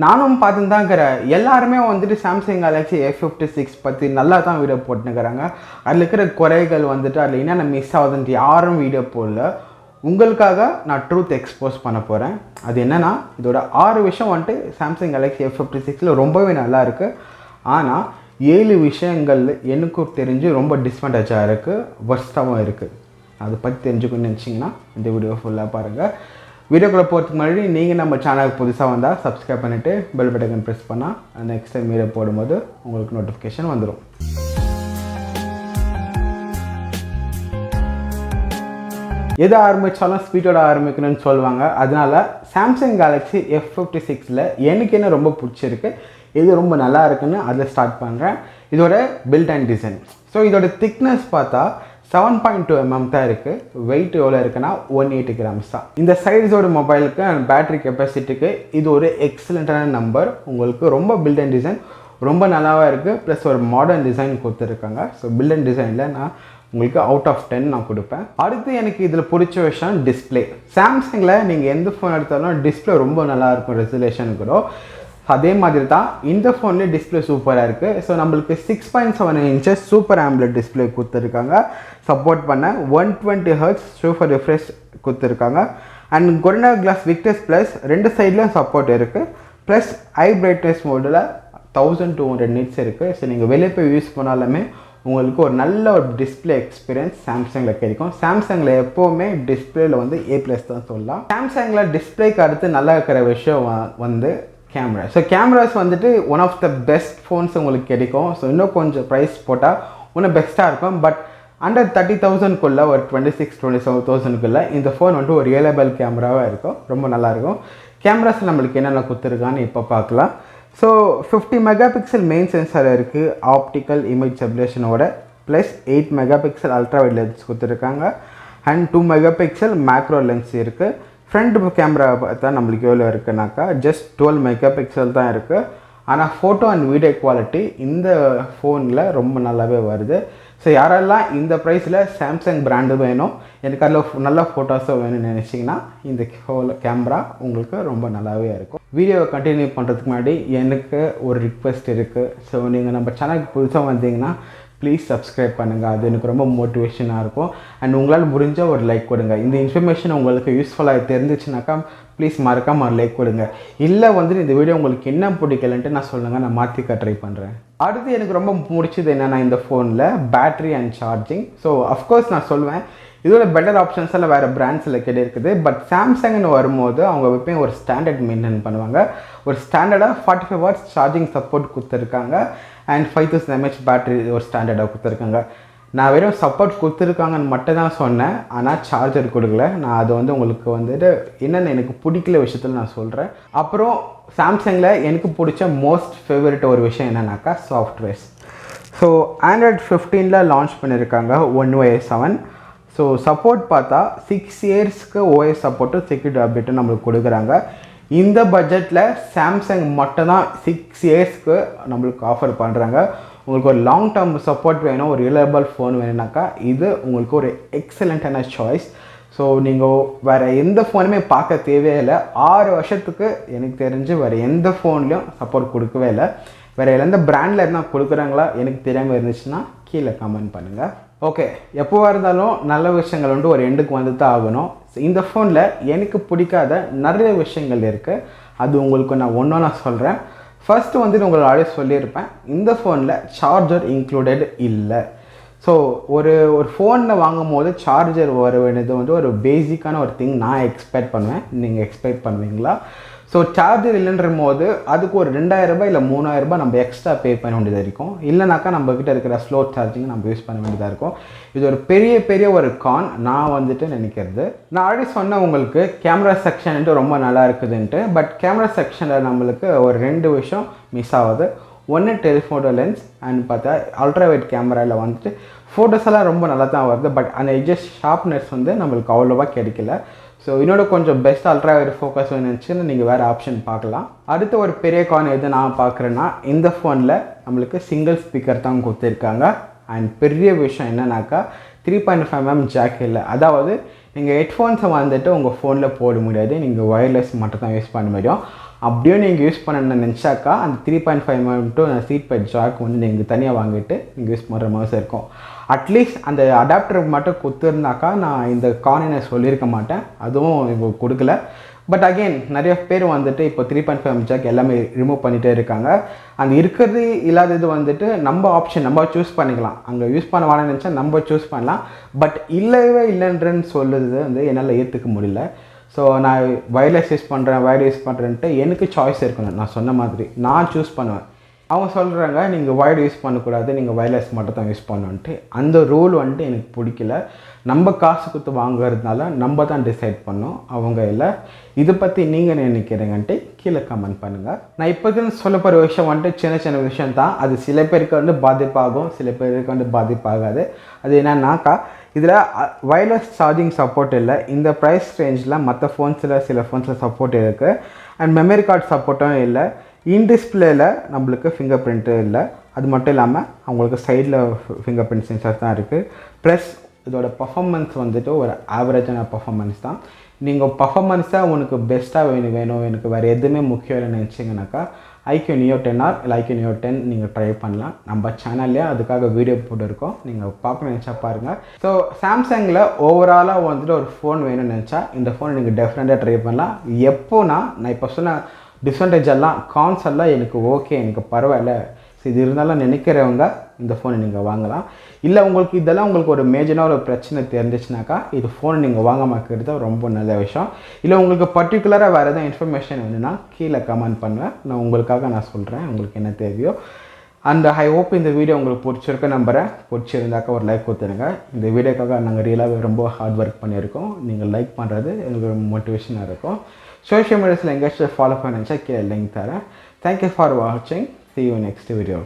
நானும் பார்த்துன்னு தான் இருக்கிறேன். எல்லாருமே வந்துட்டு சாம்சங் கேலக்ஸி F56 பற்றி நல்லா தான் வீடியோ போட்டுனுக்கிறாங்க. அதில் இருக்கிற குறைகள் வந்துட்டு அதில் என்னென்ன மிஸ் ஆகுதுன்ட்டு யாரும் வீடியோ போடல. உங்களுக்காக நான் ட்ரூத் எக்ஸ்போஸ் பண்ண போகிறேன். அது என்னென்னா, இதோட 6 விஷயம் வந்துட்டு சாம்சங் கேலக்ஸி F56ல் ரொம்பவே நல்லா இருக்குது. ஆனால் 7 விஷயங்கள் எனக்கும் தெரிஞ்சு ரொம்ப டிஸ்அட்வான்டேஜாக இருக்குது, வர்ஸ்ட்டாகவும் இருக்குது. அதை பற்றி தெரிஞ்சுக்கணும்னு நினச்சிங்கன்னா இந்த வீடியோ ஃபுல்லாக பாருங்கள். வீடியோக்குள்ளே போகிறதுக்கு முன்னாடி நீங்கள் நம்ம சேனலுக்கு புதுசாக வந்தால் சப்ஸ்கிரைப் பண்ணிவிட்டு பெல் பட்டன் ப்ரெஸ் பண்ணால் நெக்ஸ்ட் டைம் வீடியோ போடும்போது உங்களுக்கு நோட்டிஃபிகேஷன் வந்துடும். எது ஆரம்பித்தாலும் ஸ்பீடோட ஆரம்பிக்கணும்னு சொல்லுவாங்க. அதனால் சாம்சங் கேலக்ஸி F56ல் எனக்கு என்ன ரொம்ப பிடிச்சிருக்கு, இது ரொம்ப நல்லா இருக்குன்னு அதில் ஸ்டார்ட் பண்ணுறேன். இதோட பில்ட் அண்ட் டிசைன். ஸோ இதோட திக்னஸ் பார்த்தா 7.2 mm தான் இருக்குது. வெயிட் எவ்வளோ இருக்குன்னா 180 grams தான். இந்த சைஸோட மொபைலுக்கு அண்ட் பேட்டரி கெப்பாசிட்டிக்கு இது ஒரு எக்ஸலண்ட்டான நம்பர். உங்களுக்கு ரொம்ப பில்ட் அண்ட் டிசைன் ரொம்ப நல்லாவே இருக்குது. ப்ளஸ் ஒரு மாடர்ன் டிசைன் கொடுத்துருக்காங்க. ஸோ பில்ட் அண்ட் டிசைனில் நான் உங்களுக்கு அவுட் ஆஃப் 10 நான் கொடுப்பேன். அடுத்து எனக்கு இதில் பிடிச்ச விஷயம் டிஸ்பிளே. சாம்சங்கில் நீங்கள் எந்த ஃபோன் எடுத்தாலும் டிஸ்பிளே ரொம்ப நல்லாயிருக்கும், ரெசல்யூஷன் கூட. அதே மாதிரி தான் இந்த ஃபோன்லேயே டிஸ்பிளே சூப்பராக இருக்குது. ஸோ நம்மளுக்கு 6.7 inches சூப்பர் ஆம்லெட் டிஸ்பிளே கொடுத்துருக்காங்க. சப்போர்ட் பண்ண 120 Hz சூப்பர் ரிஃப்ரெஷ் கொடுத்துருக்காங்க. And Corning glass Victus plus ரெண்டு சைட்லையும் சப்போர்ட் இருக்குது. ப்ளஸ் ஹை பிரைட்னஸ் மோடில் 1200 nits இருக்குது. ஸோ நீங்கள் வெளியே போய் யூஸ் பண்ணாலுமே உங்களுக்கு ஒரு நல்ல ஒரு டிஸ்பிளே எக்ஸ்பீரியன்ஸ் சாம்சங்கில் கிடைக்கும். சாம்சங்கில் எப்போவுமே டிஸ்பிளேயில் வந்து A+ தான் சொல்லலாம். சாம்சங்கில் டிஸ்பிளேக்கு அடுத்து நல்லா இருக்கிற விஷயம் வந்து கேமரா. ஸோ கேமராஸ் வந்துட்டு one of the best phones உங்களுக்கு கிடைக்கும். ஸோ இன்னும் கொஞ்சம் ப்ரைஸ் போட்டால் இன்னும் பெஸ்ட்டாக இருக்கும். பட் அண்டர் 30,000க்குள்ளே ஒரு 26,000-27,000க்குள்ளே இந்த ஃபோன் வந்துட்டு ஒரு ரியலபிள் கேமராவாக இருக்கும். ரொம்ப நல்லாயிருக்கும். கேமராஸ் நம்மளுக்கு என்னென்ன கொடுத்துருக்கான்னு இப்போ பார்க்கலாம். ஸோ 50 MP மெயின் சென்சார் இருக்குது, ஆப்டிக்கல் இமேஜ் செப்பரேஷனோட. Plus 8 MP ultra wide lens கொடுத்துருக்காங்க. அண்ட் 2 MP மேக்ரோ லென்ஸ் இருக்குது. ஃப்ரண்ட் கேமரா பார்த்தா நம்மளுக்கு எவ்வளோ இருக்குனாக்கா ஜஸ்ட் 12 MP தான் இருக்குது. ஆனால் ஃபோட்டோ அண்ட் வீடியோ குவாலிட்டி இந்த ஃபோனில் ரொம்ப நல்லாவே வருது. ஸோ யாரெல்லாம் இந்த ப்ரைஸில் சாம்சங் பிராண்டு வேணும், எனக்கு அதில் நல்ல ஃபோட்டோஸும் வேணும்னு நினச்சிங்கன்னா இந்த கேமரா உங்களுக்கு ரொம்ப நல்லாவே இருக்கும். வீடியோவை கண்டினியூ பண்ணுறதுக்கு முன்னாடி எனக்கு ஒரு ரிக்வெஸ்ட் இருக்குது. ஸோ நீங்கள் நம்ம சேனலுக்கு புதுசாக வந்தீங்கன்னா ப்ளீஸ் சப்ஸ்கிரைப் பண்ணுங்கள். அது எனக்கு ரொம்ப மோட்டிவேஷனாக இருக்கும். அண்ட் உங்களால் முடிஞ்ச ஒரு லைக் கொடுங்க. இந்த இன்ஃபர்மேஷன் உங்களுக்கு யூஸ்ஃபுல்லாக தெரிஞ்சிச்சுனாக்கா ப்ளீஸ் மறக்காமல் ஒரு லைக் கொடுங்க. இல்லை வந்துட்டு இந்த வீடியோ உங்களுக்கு என்ன பிடிக்கலன்ட்டு நான் சொல்லுங்கள், நான் மாற்றிக்க ட்ரை பண்ணுறேன். அடுத்து எனக்கு ரொம்ப பிடிச்சது என்னென்னா இந்த ஃபோனில் battery and charging. So of course நான் சொல்லுவேன் இதோட பெட்டர் ஆப்ஷன்ஸ் எல்லாம் வேறு பிராண்ட்ஸில் கிடைக்குது. பட் சாம்சங்னு வரும்போது அவங்க எப்பயும் ஒரு ஸ்டாண்டர்ட் மெயின்டைன் பண்ணுவாங்க. ஒரு ஸ்டாண்டர்டாக 45 watts சார்ஜிங் சப்போர்ட் கொடுத்துருக்காங்க. அண்ட் 5000 mAh பேட்டரி ஒரு ஸ்டாண்டர்டாக கொடுத்துருக்காங்க. நான் வெறும் சப்போர்ட் கொடுத்துருக்காங்கன்னு மட்டும் தான் சொன்னேன், ஆனால் சார்ஜர் கொடுக்கல. நான் அது வந்து உங்களுக்கு வந்துட்டு என்னென்ன எனக்கு பிடிக்கல விஷயத்தில் நான் சொல்கிறேன். அப்புறம் சாம்சங்கில் எனக்கு பிடிச்ச மோஸ்ட் ஃபேவரட் ஒரு விஷயம் என்னன்னாக்கா சாஃப்ட்வேர்ஸ். ஸோ Android 15ல் லான்ச் பண்ணியிருக்காங்க OneUI 7. ஸோ சப்போர்ட் பார்த்தா 6 yearsக்கு OS சப்போர்ட்டும் செக்யூரிட்டி அப்டேட்டும் நம்மளுக்கு கொடுக்குறாங்க. இந்த பட்ஜெட்டில் சாம்சங் மட்டும்தான் 6 yearsக்கு நம்மளுக்கு ஆஃபர் பண்ணுறாங்க. உங்களுக்கு ஒரு லாங் டேர்ம் சப்போர்ட் வேணும், ஒரு ரிலையபிள் ஃபோன் வேணும்னாக்கா இது உங்களுக்கு ஒரு எக்ஸலண்ட்டான சாய்ஸ். ஸோ நீங்கள் வேறு எந்த ஃபோனுமே பார்க்க தேவையில்லை. 6 வருஷத்துக்கு எனக்கு தெரிஞ்சு வேறு எந்த ஃபோன்லேயும் சப்போர்ட் கொடுக்கவே இல்லை. வேறு எந்த பிராண்டில் இருந்தால் கொடுக்குறாங்களா எனக்கு தெரியாமல் இருந்துச்சுன்னா கீழே கமெண்ட் பண்ணுங்கள். ஓகே, எப்போவா இருந்தாலும் நல்ல விஷயங்கள் வந்து ஒரு எண்டுக்கு வந்து தான் ஆகணும். இந்த ஃபோனில் எனக்கு பிடிக்காத நிறைய விஷயங்கள் இருக்குது. அது உங்களுக்கு நான் ஒன்றா சொல்கிறேன். ஃபஸ்ட்டு வந்துட்டு உங்களுக்கு ஆல்ரெடி சொல்லியிருப்பேன், இந்த ஃபோனில் சார்ஜர் இன்க்ளூடட் இல்லை. ஸோ ஒரு ஃபோனில் வாங்கும் போது சார்ஜர் வர வேண்டியது வந்து ஒரு பேசிக்கான ஒரு திங் நான் எக்ஸ்பெக்ட் பண்ணுவேன். நீங்கள் எக்ஸ்பெக்ட் பண்ணுவீங்களா? ஸோ சார்ஜர் இல்லைன்ற போது அதுக்கு ஒரு 2000 இல்லை 3000 நம்ம எக்ஸ்ட்ரா பே பண்ண வேண்டியதாக இருக்கும். இல்லைனாக்கா நம்மக்கிட்ட இருக்கிற ஸ்லோ சார்ஜிங் நம்ம யூஸ் பண்ண வேண்டியதாக இருக்கும். இது ஒரு பெரிய ஒரு கான் நான் வந்துட்டு நினைக்கிறது. நான் ஆல்ரெடி சொன்னேன் உங்களுக்கு கேமரா செக்ஷன்ட்டு ரொம்ப நல்லா இருக்குதுன்ட்டு. பட் கேமரா செக்ஷனில் நம்மளுக்கு ஒரு 2 விஷயம் மிஸ் ஆகுது. ஒன்று டெலிஃபோட்டோ லென்ஸ் அண்ட் பார்த்தா அல்ட்ரா வைட் கேமராவில் வந்துட்டு ஃபோட்டோஸ் எல்லாம் ரொம்ப நல்லா தான் வருது. பட் அந்த எட்ஜஸ் ஷார்ப்னஸ் வந்து நம்மளுக்கு அவ்வளோவா கிடைக்கல. ஸோ இன்னொரு கொஞ்சம் பெஸ்ட் அல்ட்ரா வைட் ஃபோக்கஸ் வேணுச்சுன்னு நீங்கள் வேறு ஆப்ஷன் பார்க்கலாம். அடுத்த ஒரு பெரிய கான் எது நான் பார்க்குறேன்னா இந்த ஃபோனில் நம்மளுக்கு சிங்கிள் ஸ்பீக்கர் தான் கொடுத்துருக்காங்க. அண்ட் பெரிய விஷயம் என்னன்னாக்கா 3.5 mm ஜாக் இல்லை. அதாவது நீங்கள் ஹெட்ஃபோன்ஸை வந்துட்டு உங்கள் ஃபோனில் போட முடியாது, நீங்கள் ஒயர்லெஸ் மட்டும் தான் யூஸ் பண்ண முடியும். அப்படியே நீங்கள் யூஸ் பண்ணணும்னு நினச்சாக்கா அந்த 3.5mm சீட் பெட் ஜாக் வந்து நீங்கள் தனியாக வாங்கிட்டு நீங்கள் யூஸ் பண்ணுற மாதிரி இருக்கும். அட்லீஸ்ட் அந்த அடாப்டருக்கு மட்டும் கொடுத்துருந்தாக்கா நான் இந்த கார்னை நான் சொல்லியிருக்க மாட்டேன். அதுவும் இப்போ கொடுக்கல. பட் அகெயின் நிறைய பேர் வந்துட்டு இப்போ 3.5mm ஜாக் எல்லாமே ரிமூவ் பண்ணிகிட்டே இருக்காங்க. அந்த இருக்கிறது இல்லாதது வந்துட்டு நம்ம ஆப்ஷன் நம்ம சூஸ் பண்ணிக்கலாம். அங்கே யூஸ் பண்ண வாங்க நினச்சா நம்ம சூஸ் பண்ணலாம். பட் இல்லவே இல்லைன்றன்னு சொல்லுறது வந்து என்னால் ஏற்றுக்க முடியல. ஸோ நான் வயர்லெஸ் யூஸ் பண்ணுறேன்ட்டு எனக்கு சாய்ஸ் இருக்கணும். நான் சொன்ன மாதிரி நான் சூஸ் பண்ணுவேன். அவங்க சொல்கிறாங்க நீங்கள் வயர்டு யூஸ் பண்ணக்கூடாது, நீங்கள் வயர்லெஸ் மட்டும் தான் யூஸ் பண்ணணுன்ட்டு. அந்த ரூல் வந்துட்டு எனக்கு பிடிக்கல. நம்ம காசு கொடுத்து வாங்குறதுனால நம்ம தான் டிசைட் பண்ணோம், அவங்க இல்லை. இதை பற்றி நீங்கள் நினைக்கிறீங்கன்ட்டு கீழே கமெண்ட் பண்ணுங்கள். நான் இப்போதுன்னு சொல்ல போகிற விஷயம் வந்துட்டு சின்ன சின்ன விஷயம் தான். அது சில பேருக்கு வந்து பாதிப்பாகும், சில பேருக்கு வந்து பாதிப்பாகாது. அது என்னன்னாக்கா இதில் வயர்லெஸ் சார்ஜிங் சப்போர்ட் இல்லை. இந்த ப்ரைஸ் ரேஞ்சில் மற்ற சில ஃபோன்ஸில் சப்போர்ட் இருக்குது. அண்ட் மெமரி கார்டு சப்போர்ட்டும் இல்லை. இன்டிஸ்பிளேயில் நம்மளுக்கு ஃபிங்கர் பிரிண்ட்டு இல்லை. அது மட்டும் இல்லாமல் அவங்களுக்கு சைடில் ஃபிங்கர் பிரிண்ட் சென்சார் தான் இருக்குது. ப்ளஸ் இதோட பர்ஃபார்மன்ஸ் வந்துட்டு ஒரு ஆவரேஜான பர்ஃபார்மன்ஸ் தான். நீங்கள் பர்ஃபார்மன்ஸாக உனக்கு பெஸ்ட்டாக வேணும், எனக்கு வேறு எதுவுமே முக்கியம் இல்லைன்னு நினச்சிங்கனாக்கா iQOO Neo 10R இல்லை iQOO Neo 10 நீங்கள் ட்ரை பண்ணலாம். நம்ம சேனல்லே அதுக்காக வீடியோ போட்டுருக்கோம், நீங்கள் பார்க்க நினச்சா பாருங்கள். ஸோ சாம்சங்கில் ஓவராலாக வந்துட்டு ஒரு ஃபோன் வேணும்னு நினச்சா இந்த ஃபோன் நீங்கள் டெஃபினட்டாக ட்ரை பண்ணலாம். எப்போனா நான் இப்போ சொன்ன டிஸ்அட்வான்டேஜ் எல்லாம் கான்ஸ் எல்லாம் எனக்கு ஓகே, எனக்கு பரவாயில்ல, ஸோ இது இருந்தாலும் நினைக்கிறவங்க இந்த ஃபோனை நீங்கள் வாங்கலாம். இல்லை உங்களுக்கு இதெல்லாம் உங்களுக்கு ஒரு மேஜரான ஒரு பிரச்சனை தெரிஞ்சிச்சுனாக்கா இது ஃபோனை நீங்கள் வாங்காமல் இருக்கிறது ரொம்ப நல்ல விஷயம். இல்லை உங்களுக்கு பர்டிகுலராக வேறு எதாவது இன்ஃபர்மேஷன் வேணும்னா கீழே கமெண்ட் பண்ணுவேன், நான் உங்களுக்காக நான் சொல்கிறேன் உங்களுக்கு என்ன தேவையோ. அண்ட் ஐ ஹோப் இந்த வீடியோ உங்களுக்கு பிடிச்சிருக்க நம்புகிறேன். பிடிச்சிருந்தாக்கா ஒரு லைக் கொடுத்துருங்க. இந்த வீடியோக்காக நாங்கள் ரியலாகவே ரொம்ப ஹார்ட் ஒர்க் பண்ணியிருக்கோம். நீங்கள் லைக் பண்ணுறது எங்களுக்கு மோட்டிவேஷனாக இருக்கும். சோஷியல் மீடியாஸில் எங்கேயாச்சும் ஃபாலோ பண்ண நினச்சா கீழே லிங்க் தரேன். தேங்க்யூ ஃபார் வாட்சிங். See you next video.